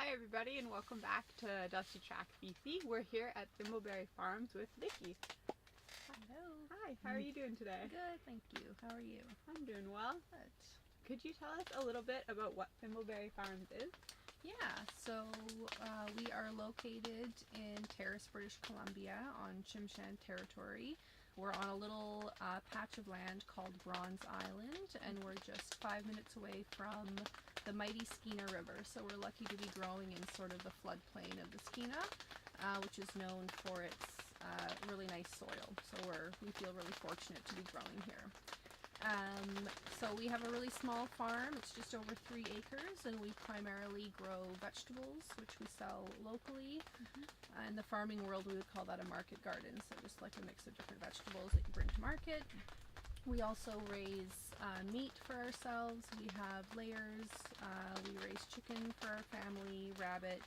Hi everybody and welcome back to Dusty Track BC. We're here at Thimbleberry Farms with Vicky. Hello. Hi, how are you doing today? Good, thank you. How are you? I'm doing well. Good. Could you tell us a little bit about what Thimbleberry Farms is? Yeah, so we are located in Terrace, British Columbia on Tsimshian territory. We're on a little patch of land called Bronze Island, and we're just 5 minutes away from the mighty Skeena River. So we're lucky to be growing in sort of the floodplain of the Skeena, which is known for its really nice soil. So we feel really fortunate to be growing here. So we have a really small farm. It's just over 3 acres, and we primarily grow vegetables, which we sell locally. In the farming world, we would call that a market garden, so just like a mix of different vegetables that you bring to market. We also raise meat for ourselves. We have layers. We raise chicken for our family, rabbit,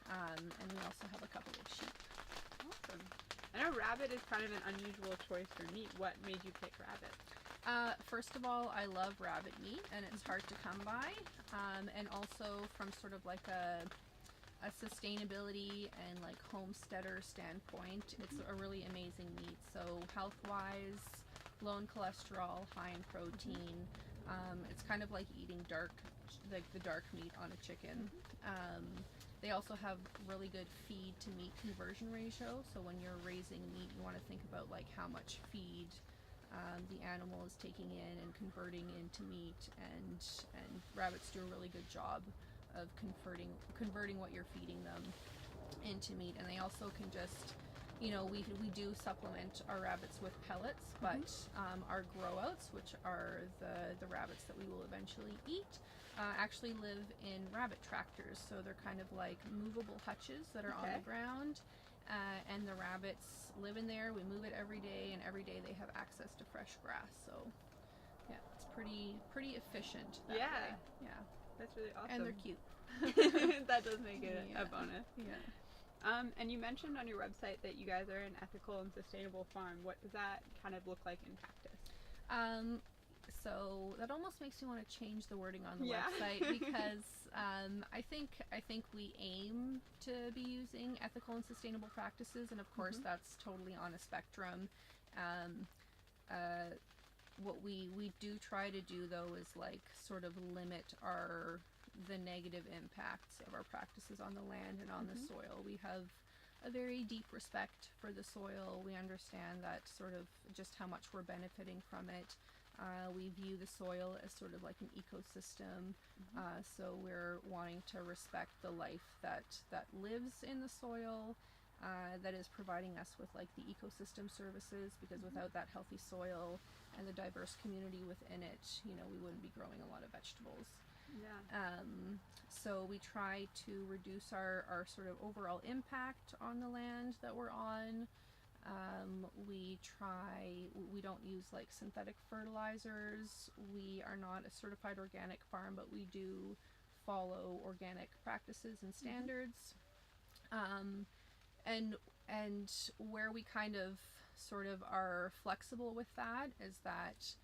and we also have a couple of sheep. Awesome. I know rabbit is kind of an unusual choice for meat. What made you pick rabbit? First of all, I love rabbit meat, and it's hard to come by. And also from sort of like a sustainability and like homesteader standpoint, it's a really amazing meat. So health-wise, low in cholesterol, high in protein. It's kind of like eating the dark meat on a chicken. They also have really good feed to meat conversion ratio. So when you're raising meat, you want to think about like how much feed the animal is taking in and converting into meat, and rabbits do a really good job of converting what you're feeding them into meat. And they also can just, we do supplement our rabbits with pellets, but our grow outs, which are the rabbits that we will eventually eat, actually live in rabbit tractors. So they're kind of like movable hutches that are on the ground. And the rabbits live in there. We move it every day, and every day they have access to fresh grass. So, yeah, it's pretty efficient that way. Yeah, that's really awesome. And they're cute. That does make it a bonus. Yeah. And you mentioned on your website that you guys are an ethical and sustainable farm. What does that kind of look like in practice? So that almost makes me want to change the wording on the website, because I think we aim to be using ethical and sustainable practices, and of course that's totally on a spectrum. What we do try to do though is like sort of limit the negative impacts of our practices on the land and on the soil. We have a very deep respect for the soil. We understand that sort of just how much we're benefiting from it. We view the soil as sort of like an ecosystem, so we're wanting to respect the life that lives in the soil, that is providing us with like the ecosystem services, because without that healthy soil and the diverse community within it, we wouldn't be growing a lot of vegetables. So we try to reduce our sort of overall impact on the land that we're on. We don't use like synthetic fertilizers. We are not a certified organic farm, but we do follow organic practices and standards. And where we kind of sort of are flexible with that is that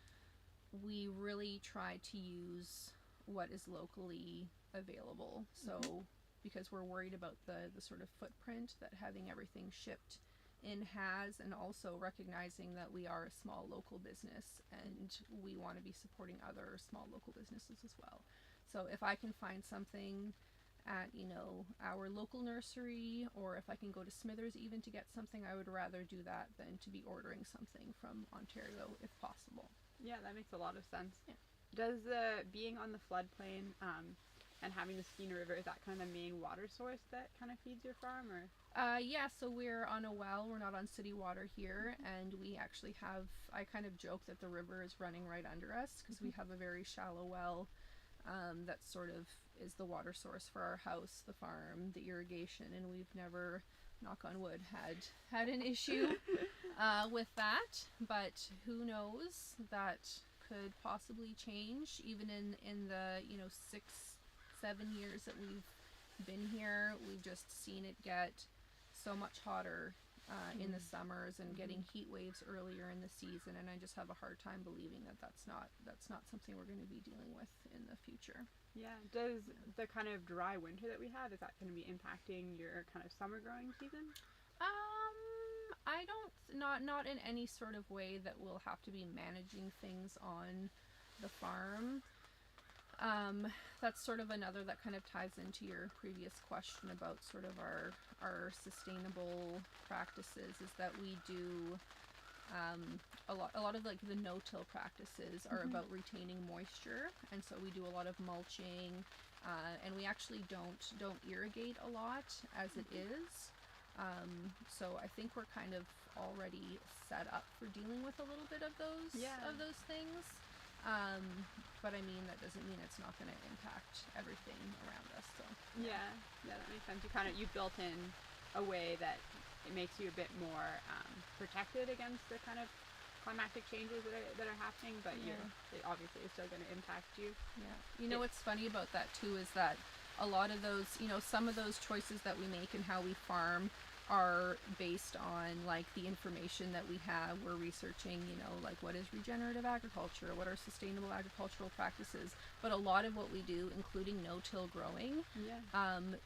we really try to use what is locally available. So because we're worried about the sort of footprint that having everything shipped in has, and also recognizing that we are a small local business and we want to be supporting other small local businesses as well. So if I can find something at our local nursery, or if I can go to Smithers even to get something, I would rather do that than to be ordering something from Ontario if possible. Yeah, that makes a lot of sense. Yeah. Does being on the floodplain and having the Skeena River, is that kind of the main water source that kind of feeds your farm, or? Yeah, so we're on a well. We're not on city water here, and we actually I kind of joke that the river is running right under us, because we have a very shallow well that sort of is the water source for our house, the farm, the irrigation, and we've never, knock on wood, had an issue with that. But who knows, that could possibly change even in the 6-7 years that we've been here. We've just seen it get so much hotter in the summers and getting heat waves earlier in the season, and I just have a hard time believing that that's not something we're going to be dealing with in the future. Yeah. Does the kind of dry winter that we have, is that going to be impacting your kind of summer growing season? I don't, not in any sort of way that we'll have to be managing things on the farm. That's sort of another that kind of ties into your previous question about sort of our sustainable practices, is that we do a lot of like the no-till practices are about retaining moisture, and so we do a lot of mulching, and we actually don't irrigate a lot as it is. So I think we're kind of already set up for dealing with a little bit of those things. But I mean, that doesn't mean it's not going to impact everything around us. So yeah, that makes sense. You built in a way that it makes you a bit more protected against the kind of climatic changes that are happening, but it obviously is still going to impact you. Yeah. You know what's funny about that too is that a lot of those, some of those choices that we make and how we farm are based on like the information that we have. We're researching, like what is regenerative agriculture, what are sustainable agricultural practices, but a lot of what we do, including no-till growing,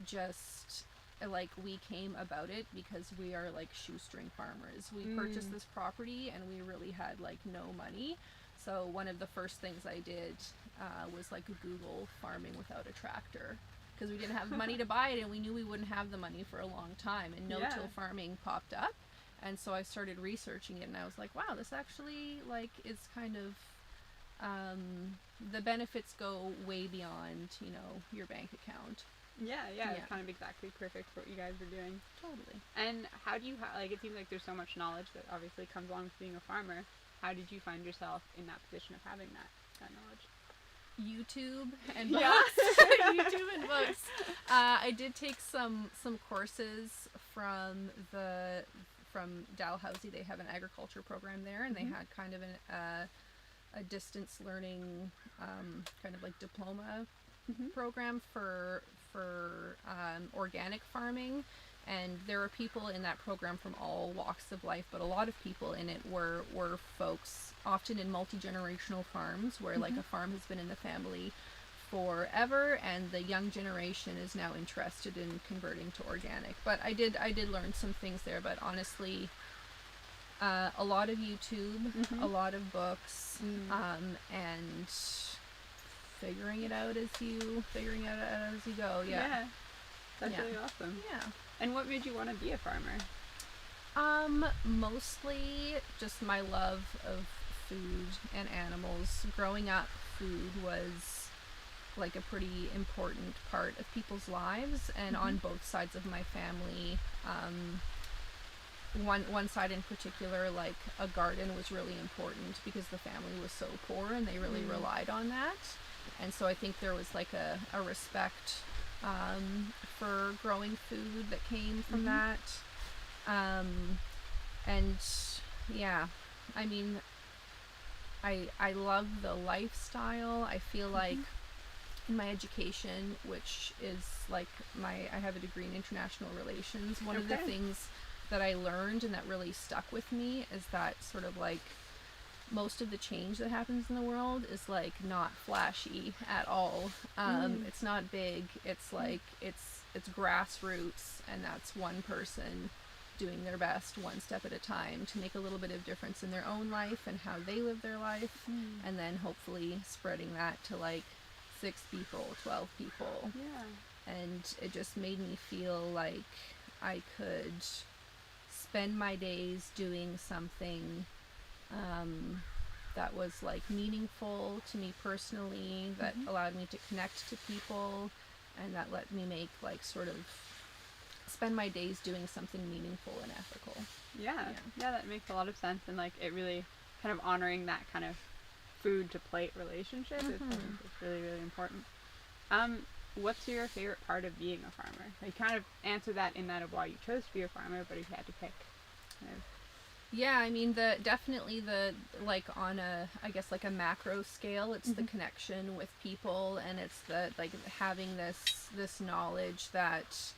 just like we came about it because we are like shoestring farmers. We purchased this property and we really had like no money. So one of the first things I did was like Google farming without a tractor, because we didn't have money to buy it and we knew we wouldn't have the money for a long time, and no-till farming popped up, and so I started researching it, and I was like, wow, this actually like is kind of the benefits go way beyond your bank account. It's kind of exactly perfect for what you guys are doing. Totally. And how do you like, it seems like there's so much knowledge that obviously comes along with being a farmer. How did you find yourself in that position of having that knowledge? YouTube and books. YouTube and books. I did take some courses from Dalhousie. They have an agriculture program there, and they had kind of a distance learning kind of like diploma program for organic farming. And there are people in that program from all walks of life, but a lot of people in it were folks often in multi-generational farms where like a farm has been in the family forever, and the young generation is now interested in converting to organic. But I did learn some things there, but honestly, a lot of YouTube, a lot of books, and figuring it out as you go. Yeah. That's really awesome. Yeah. And what made you want to be a farmer? Mostly just my love of food and animals. Growing up, food was like a pretty important part of people's lives, and on both sides of my family, one side in particular, like a garden was really important because the family was so poor and they really relied on that. And so I think there was like a respect for growing food that came from that. And yeah, I mean, I love the lifestyle. I feel like in my education, which is like I have a degree in international relations, one of the things that I learned and that really stuck with me is that sort of like most of the change that happens in the world is like not flashy at all. It's not big. It's like it's grassroots, and that's one person doing their best one step at a time to make a little bit of difference in their own life and how they live their life, and then hopefully spreading that to like 6 people, 12 people. And it just made me feel like I could spend my days doing something that was like meaningful to me personally, that allowed me to connect to people, and that let me make like sort of spend my days doing something meaningful and ethical. Yeah, that makes a lot of sense, and like it really kind of honoring that kind of food to plate relationship is really, really important. What's your favorite part of being a farmer? You kind of answered that in that of why you chose to be a farmer, but if you had to pick Yeah, I mean, definitely like on a, I guess like a macro scale, it's the connection with people, and it's the like having this knowledge that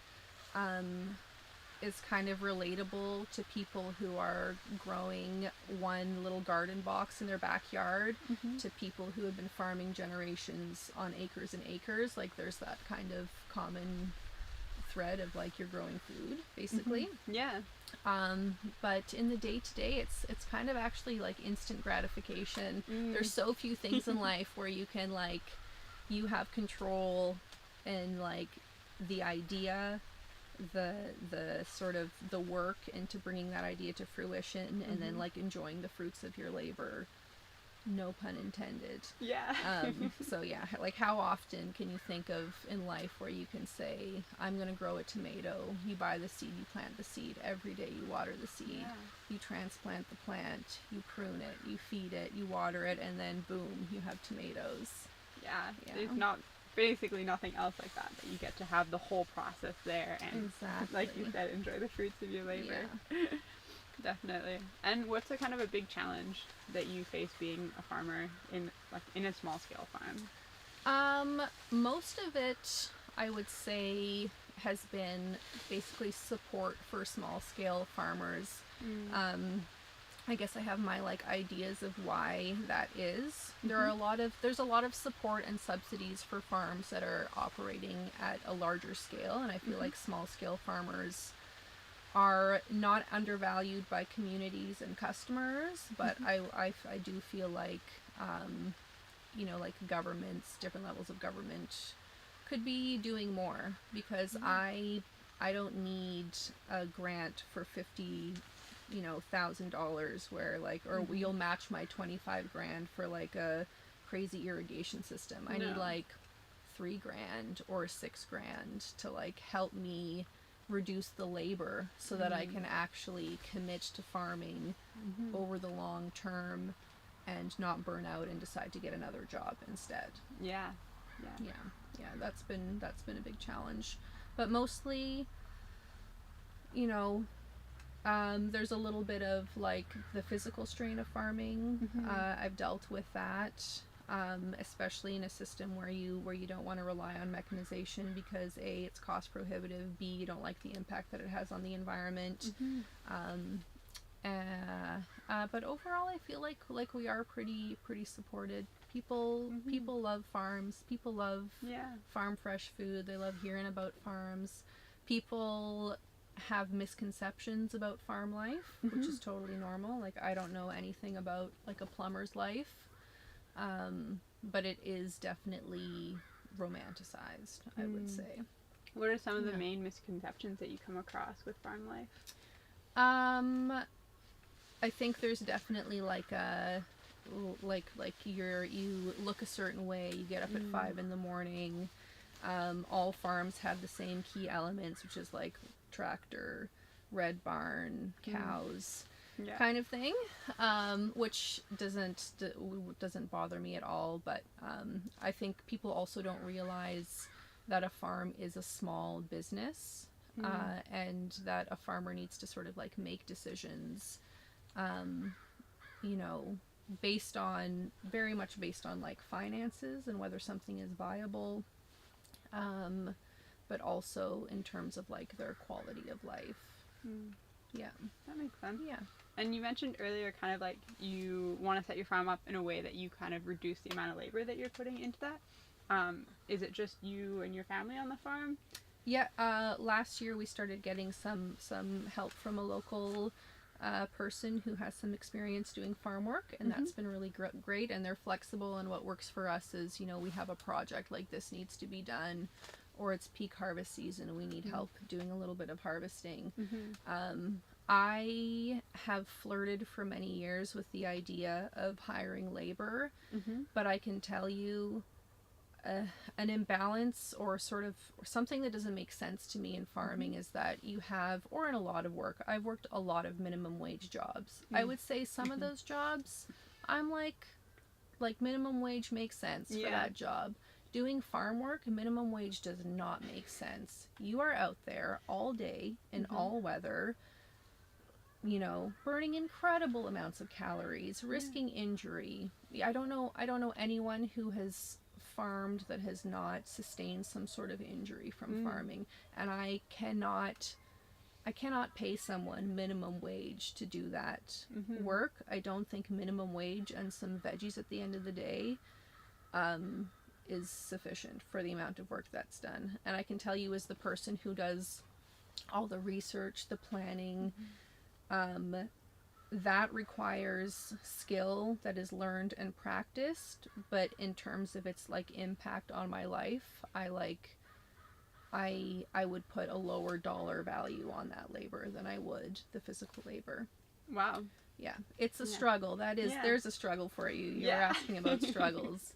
is kind of relatable to people who are growing one little garden box in their backyard to people who have been farming generations on acres and acres. Like there's that kind of common thread of like you're growing food basically. Yeah. But in the day-to-day it's kind of actually like instant gratification. There's so few things in life where you can like you have control and like the idea, the sort of the work into bringing that idea to fruition, and then like enjoying the fruits of your labor, no pun intended. Yeah. So yeah, like how often can you think of in life where you can say, I'm gonna grow a tomato, you buy the seed, you plant the seed, every day you water the seed, you transplant the plant, you prune it, you feed it, you water it, and then boom, you have tomatoes. Yeah. There's basically nothing else like that you get to have the whole process there, and like you said, enjoy the fruits of your labor. Definitely. And what's a kind of a big challenge that you face being a farmer in a small scale farm? Most of it I would say has been basically support for small scale farmers. I guess I have my like ideas of why that is. There's a lot of support and subsidies for farms that are operating at a larger scale, and I feel like small scale farmers are not undervalued by communities and customers, but I do feel like you know, like governments, different levels of government could be doing more, because I don't need a grant for $50,000 where like, or you'll match my 25 grand for like a crazy irrigation system. I need like $3,000 or $6,000 to like help me reduce the labor so that I can actually commit to farming over the long term and not burn out and decide to get another job instead. Yeah, that's been a big challenge. But mostly, you know, there's a little bit of like the physical strain of farming. I've dealt with that, especially in a system where you don't want to rely on mechanization because A, it's cost prohibitive, B, you don't like the impact that it has on the environment. But overall, I feel like we are pretty supported. People love farms. People love farm fresh food. They love hearing about farms. People have misconceptions about farm life, which is totally normal. Like I don't know anything about like a plumber's life, but it is definitely romanticized, I would say. What are some of the main misconceptions that you come across with farm life? I think there's definitely like a you look a certain way, you get up at 5 a.m. All farms have the same key elements, which is like tractor, red barn, cows, kind of thing, which doesn't bother me at all. But I think people also don't realize that a farm is a small business, and that a farmer needs to sort of like make decisions, you know, very much based on like finances and whether something is viable, but also in terms of like their quality of life. Yeah, that makes sense. Yeah. And you mentioned earlier kind of like you want to set your farm up in a way that you kind of reduce the amount of labor that you're putting into that. Is it just you and your family on the farm? Yeah, last year we started getting some help from a local person who has some experience doing farm work, and that's been really great, and they're flexible, and what works for us is, you know, we have a project like this needs to be done, or it's peak harvest season and we need help doing a little bit of harvesting. I have flirted for many years with the idea of hiring labor, but I can tell you an imbalance or sort of something that doesn't make sense to me in farming is that you have, or in a lot of work, I've worked a lot of minimum wage jobs. I would say some of those jobs I'm like minimum wage makes sense for that job. Doing farm work, minimum wage does not make sense. You are out there all day in all weather, you know, burning incredible amounts of calories, risking injury. I don't know anyone who has farmed that has not sustained some sort of injury from farming, and I cannot I cannot pay someone minimum wage to do that Mm-hmm. work. I don't think minimum wage and some veggies at the end of the day is sufficient for the amount of work that's done. And I can tell you, as the person who does all the research, the planning, that requires skill that is learned and practiced. But in terms of its like impact on my life, I would put a lower dollar value on that labor than I would the physical labor. Wow. Yeah, it's a struggle. That is, there's a struggle for you. You're asking about struggles.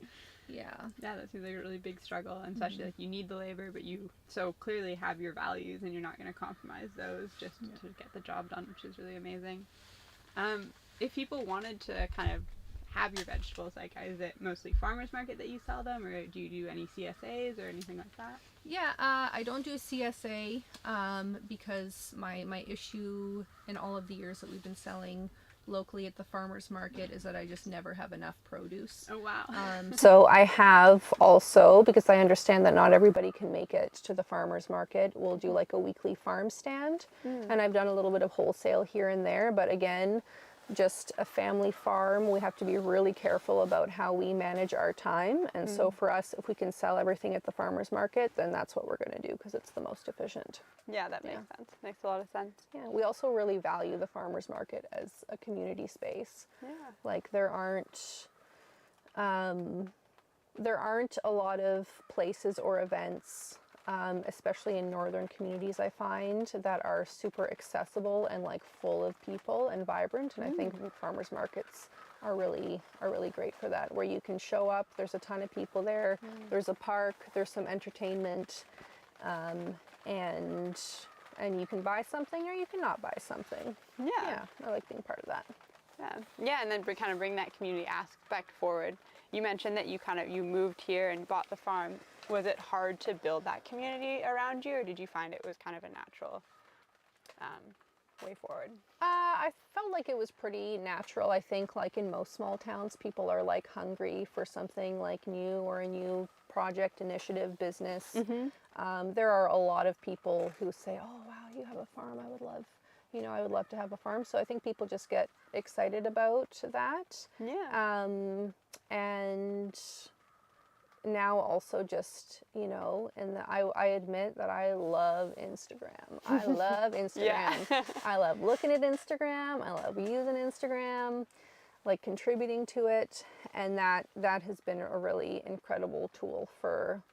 Yeah, that seems like a really big struggle, and especially like you need the labor, but you so clearly have your values and you're not going to compromise those just to get the job done, which is really amazing. If people wanted to kind of have your vegetables, like, is it mostly farmers market that you sell them, or do you do any CSAs or anything like that? Yeah, I don't do a CSA because my issue in all of the years that we've been selling locally at the farmers market is that I just never have enough produce. Oh, wow. So I have also, because I understand that not everybody can make it to the farmers market, we'll do like a weekly farm stand. And I've done a little bit of wholesale here and there, but again, just a family farm, we have to be really careful about how we manage our time. And so for us, if we can sell everything at the farmers market, then that's what we're going to do because it's the most efficient. Yeah, that makes sense. Makes a lot of sense. Yeah, we also really value the farmers market as a community space. Yeah. Like there aren't a lot of places or events, especially in northern communities, I find, that are super accessible and like full of people and vibrant. And I think farmers markets are really great for that, where you can show up, there's a ton of people there, there's a park, there's some entertainment, and you can buy something or you can not buy something. Yeah, I like being part of that. Yeah, and then kind of bring that community aspect forward. You mentioned that you moved here and bought the farm. Was it hard to build that community around you, or did you find it was kind of a natural way forward? I felt like it was pretty natural. I think like in most small towns, people are like hungry for something like new or a new project, initiative, business. There are a lot of people who say, oh wow, you have a farm, I would love to have a farm. So I think people just get excited about that. Yeah. And now also just, I admit that I love Instagram. I love Instagram. I love looking at Instagram. I love using Instagram, like contributing to it. And that has been a really incredible tool for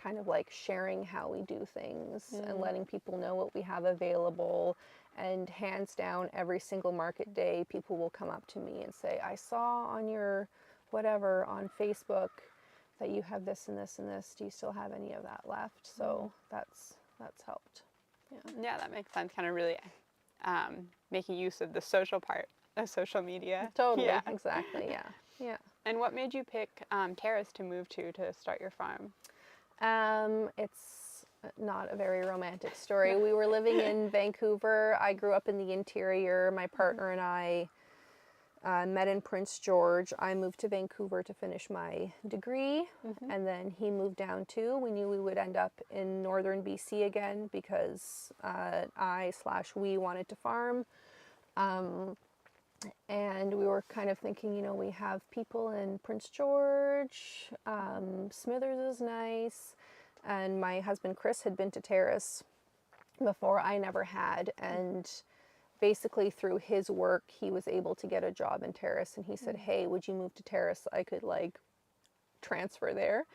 kind of like sharing how we do things and letting people know what we have available. And hands down, every single market day, people will come up to me and say, I saw on your whatever on Facebook that you have this and this and this. Do you still have any of that left? So that's helped. Yeah, that makes sense. Kind of really making use of the social part of social media. Totally. Yeah. Exactly. Yeah. And what made you pick Terrace to move to start your farm? It's not a very romantic story. We were living in Vancouver. I grew up in the interior. My partner and I met in Prince George. I moved to Vancouver to finish my degree, and then he moved down too. We knew we would end up in northern BC again because we wanted to farm. And we were kind of thinking, we have people in Prince George, Smithers is nice, and my husband Chris had been to Terrace before. I never had, and basically through his work he was able to get a job in Terrace, and he said, hey, would you move to Terrace? I could transfer there.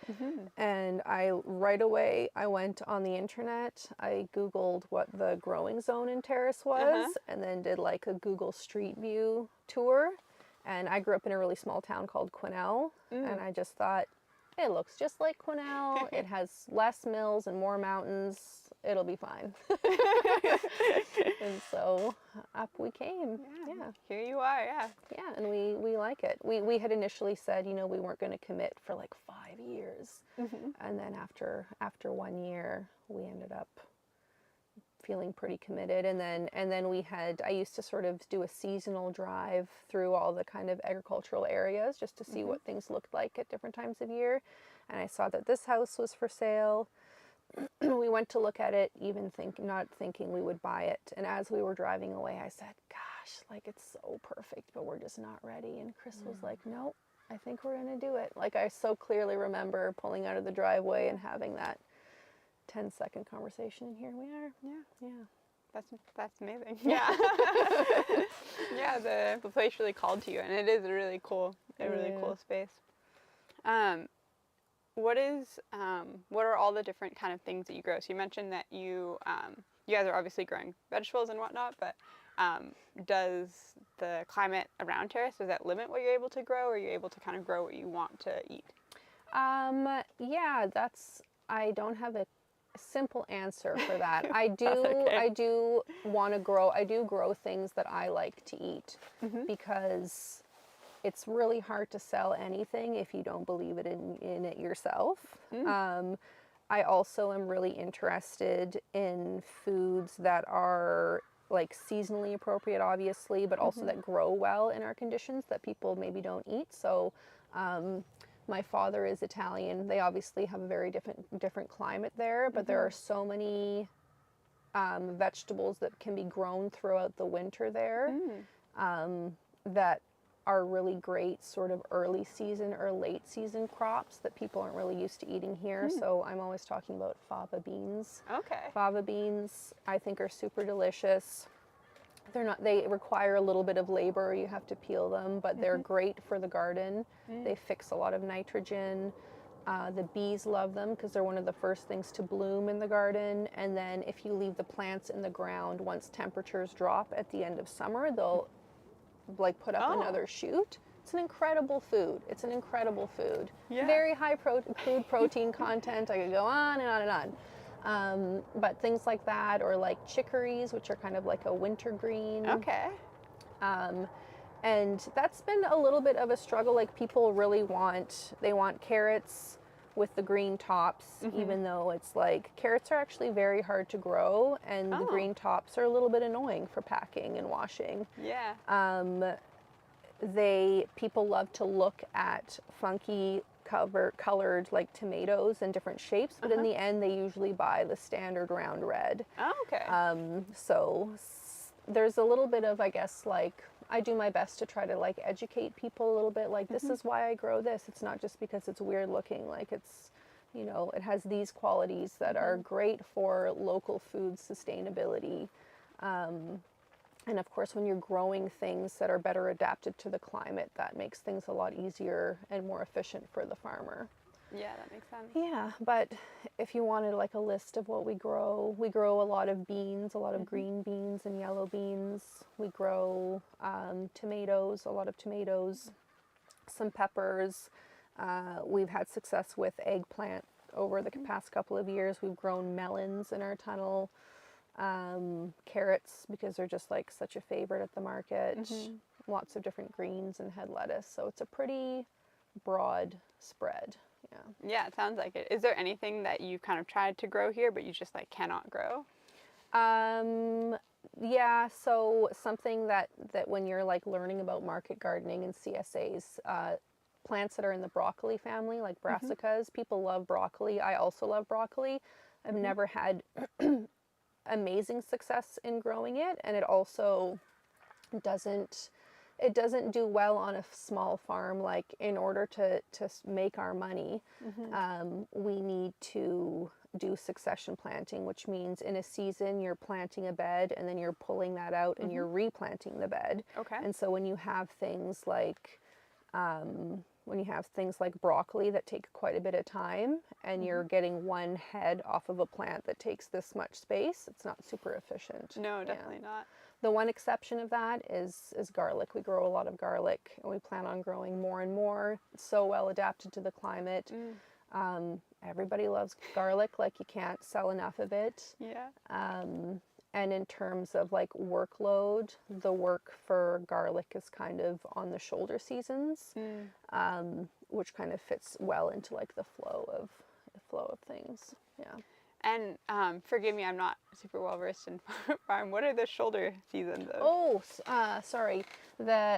And right away I went on the internet, I googled what the growing zone in Terrace was, and then did like a Google Street View tour. And I grew up in a really small town called Quesnel, and I just thought, it looks just like Quesnel. It has less mills and more mountains. It'll be fine. And so up we came. Yeah. Here you are. Yeah, and we like it. We had initially said, we weren't going to commit for like 5 years. And then after 1 year, we ended up feeling pretty committed. And then I used to sort of do a seasonal drive through all the kind of agricultural areas just to see what things looked like at different times of year. And I saw that this house was for sale. we went to look at it, not thinking we would buy it. And as we were driving away, I said, gosh, like it's so perfect, but we're just not ready. And Chris was like, nope, I think we're going to do it. Like I so clearly remember pulling out of the driveway and having that 10-second conversation, and here we are. That's amazing. Yeah. Yeah, the place really called to you, and it is a really cool space. What are all the different kind of things that you grow? So you mentioned that you guys are obviously growing vegetables and whatnot, but does the climate around Terrace, does that limit what you're able to grow, or are you able to kind of grow what you want to eat? Yeah, I don't have a simple answer for that. I do grow things that I like to eat, because it's really hard to sell anything if you don't believe in it yourself. I also am really interested in foods that are like seasonally appropriate, obviously, but also that grow well in our conditions that people maybe don't eat. So my father is Italian. They obviously have a very different climate there, but there are so many vegetables that can be grown throughout the winter there that are really great sort of early season or late season crops that people aren't really used to eating here. So I'm always talking about fava beans. Okay. Fava beans I think are super delicious. They require a little bit of labor. You have to peel them, but they're great for the garden. They fix a lot of nitrogen. The bees love them because they're one of the first things to bloom in the garden. And then if you leave the plants in the ground, once temperatures drop at the end of summer, they'll like put up another shoot. It's an incredible food. Yeah. Very high crude protein content. I could go on and on and on. But things like that, or like chicories, which are kind of like a winter green. Okay. And that's been a little bit of a struggle. Like people really want carrots with the green tops, even though it's like carrots are actually very hard to grow, and the green tops are a little bit annoying for packing and washing. Yeah. People love to look at funky colored like tomatoes in different shapes, but in the end they usually buy the standard round red. Oh, okay. So there's a little bit of, I guess, like I do my best to try to like educate people a little bit, like this is why I grow this. It's not just because it's weird looking, like it's, you know, it has these qualities that are great for local food sustainability. And of course, when you're growing things that are better adapted to the climate, that makes things a lot easier and more efficient for the farmer. Yeah, that makes sense. Yeah, but if you wanted like a list of what we grow a lot of beans, a lot of green beans and yellow beans. We grow tomatoes, a lot of tomatoes, some peppers. We've had success with eggplant over the past couple of years. We've grown melons in our tunnel. Carrots, because they're just like such a favorite at the market. Lots of different greens and head lettuce. So it's a pretty broad spread. Yeah. Yeah, it sounds like it. Is there anything that you've kind of tried to grow here, but you just like cannot grow? Yeah, so something that when you're like learning about market gardening and CSAs, plants that are in the broccoli family, like brassicas, people love broccoli. I also love broccoli. I've never had amazing success in growing it, and it also doesn't do well on a small farm. Like in order to make our money, we need to do succession planting, which means in a season you're planting a bed and then you're pulling that out and you're replanting the bed. Okay. And so when you have things like broccoli that take quite a bit of time, and you're getting one head off of a plant that takes this much space, it's not super efficient. No, definitely not. The one exception of that is garlic. We grow a lot of garlic, and we plan on growing more and more. It's so well adapted to the climate. Everybody loves garlic, like you can't sell enough of it. Yeah. And in terms of like workload, the work for garlic is kind of on the shoulder seasons, which kind of fits well into like the flow of things. Yeah. And forgive me, I'm not super well versed in farm. What are the shoulder seasons of? Oh, sorry.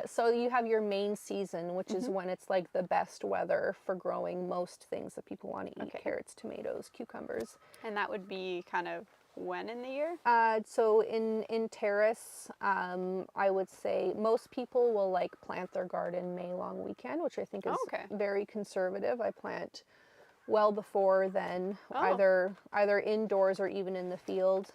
So you have your main season, which is when it's like the best weather for growing most things that people want to eat: Okay. carrots, tomatoes, cucumbers. And that would be kind of when in the year? So in Terrace, I would say most people will like plant their garden May long weekend, which I think is Oh, okay. very conservative. I plant well before then, Oh. either indoors or even in the field.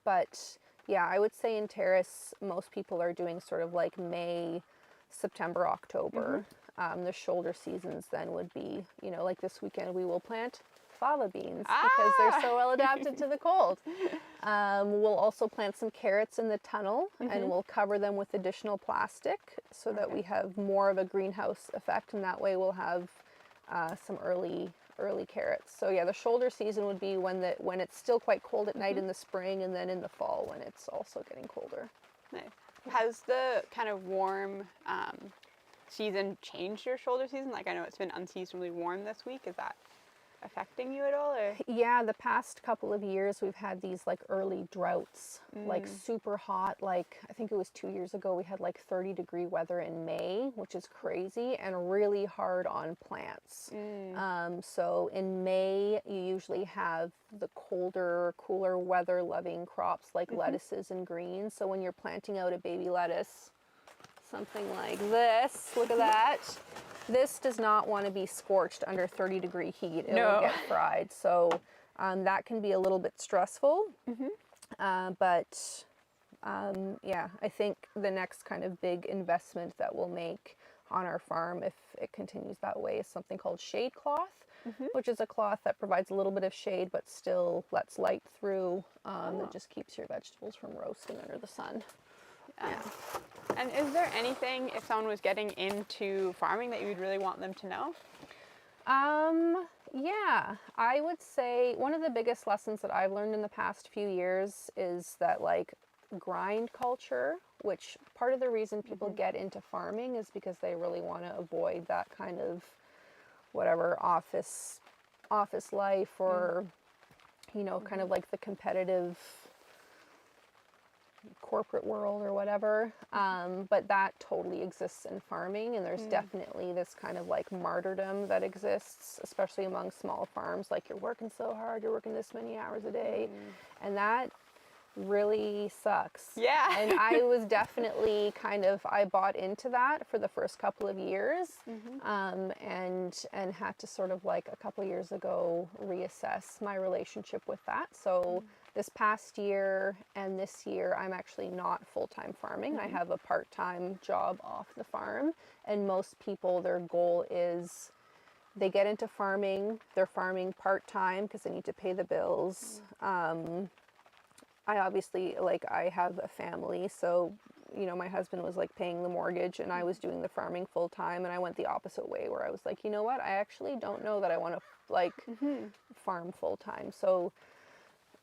But yeah, I would say in Terrace, most people are doing sort of like May, September, October. The shoulder seasons then would be, like this weekend we will plant fava beans because they're so well adapted to the cold. We'll also plant some carrots in the tunnel and we'll cover them with additional plastic so that we have more of a greenhouse effect, and that way we'll have some early carrots. So yeah, the shoulder season would be when it's still quite cold at night in the spring, and then in the fall when it's also getting colder. Nice. Has the kind of warm season changed your shoulder season? Like, I know it's been unseasonably warm this week. Is that affecting you at all, or? Yeah, the past couple of years we've had these like early droughts, like super hot. Like I think it was 2 years ago we had like 30-degree weather in May, which is crazy and really hard on plants. So in May you usually have the colder, cooler weather loving crops like lettuces and greens. So when you're planting out a baby lettuce, something like this, look at that. This does not want to be scorched under 30-degree heat. It will get fried. So that can be a little bit stressful. But yeah, I think the next kind of big investment that we'll make on our farm, if it continues that way, is something called shade cloth, which is a cloth that provides a little bit of shade but still lets light through. That just keeps your vegetables from roasting under the sun. Yeah. And is there anything, if someone was getting into farming, that you would really want them to know? Yeah, I would say one of the biggest lessons that I've learned in the past few years is that like grind culture, which part of the reason people get into farming is because they really want to avoid that kind of whatever office life or kind of like the competitive corporate world or whatever, but that totally exists in farming, and there's definitely this kind of like martyrdom that exists, especially among small farms. Like, you're working so hard, you're working this many hours a day, and that really sucks. Yeah. And I was definitely I bought into that for the first couple of years, and had to sort of like a couple years ago reassess my relationship with that. So this past year and this year, I'm actually not full-time farming. I have a part-time job off the farm, and most people, their goal is they get into farming, they're farming part-time because they need to pay the bills. I obviously, I have a family, so, my husband was like paying the mortgage and I was doing the farming full time, and I went the opposite way where I was like, you know what, I actually don't know that I want to farm full time. So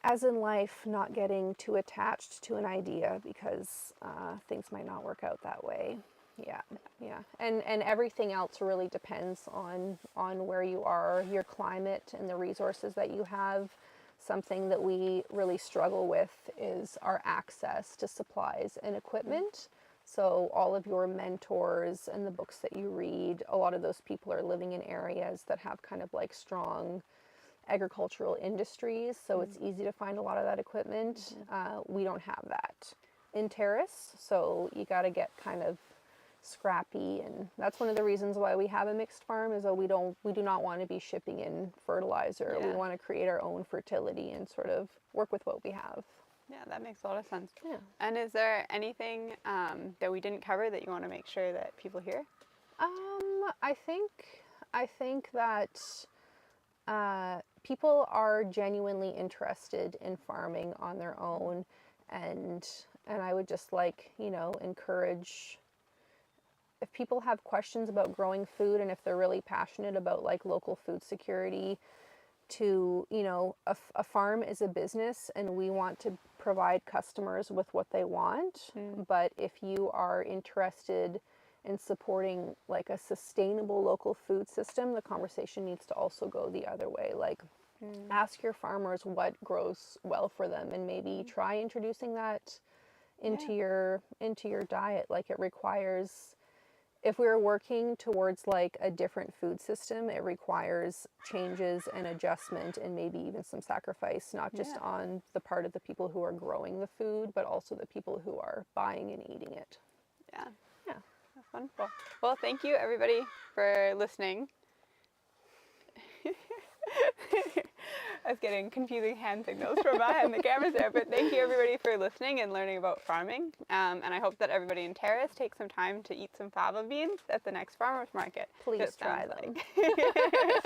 as in life, not getting too attached to an idea because things might not work out that way. Yeah. And everything else really depends on where you are, your climate, and the resources that you have. Something that we really struggle with is our access to supplies and equipment. So all of your mentors and the books that you read, a lot of those people are living in areas that have kind of like strong agricultural industries, so it's easy to find a lot of that equipment. We don't have that in Terrace, so you got to get kind of scrappy, and that's one of the reasons why we have a mixed farm, is that we do not want to be shipping in fertilizer. We want to create our own fertility and sort of work with what we have. Yeah, that makes a lot of sense. Yeah. And is there anything that we didn't cover that you want to make sure that people hear? I think that people are genuinely interested in farming on their own, and I would just encourage, if people have questions about growing food and if they're really passionate about like local food security, to a farm is a business and we want to provide customers with what they want. But if you are interested in supporting like a sustainable local food system, the conversation needs to also go the other way. Like, Ask your farmers what grows well for them, and maybe try introducing that into your diet. Like, it requires, if we're working towards like a different food system, it requires changes and adjustment and maybe even some sacrifice, not just on the part of the people who are growing the food, but also the people who are buying and eating it. Yeah. Yeah. That's wonderful. Well, thank you everybody for listening. I was getting confusing hand signals from behind the cameras there, but thank you everybody for listening and learning about farming. And I hope that everybody in Terrace takes some time to eat some fava beans at the next farmer's market. Please It try sounds them. like.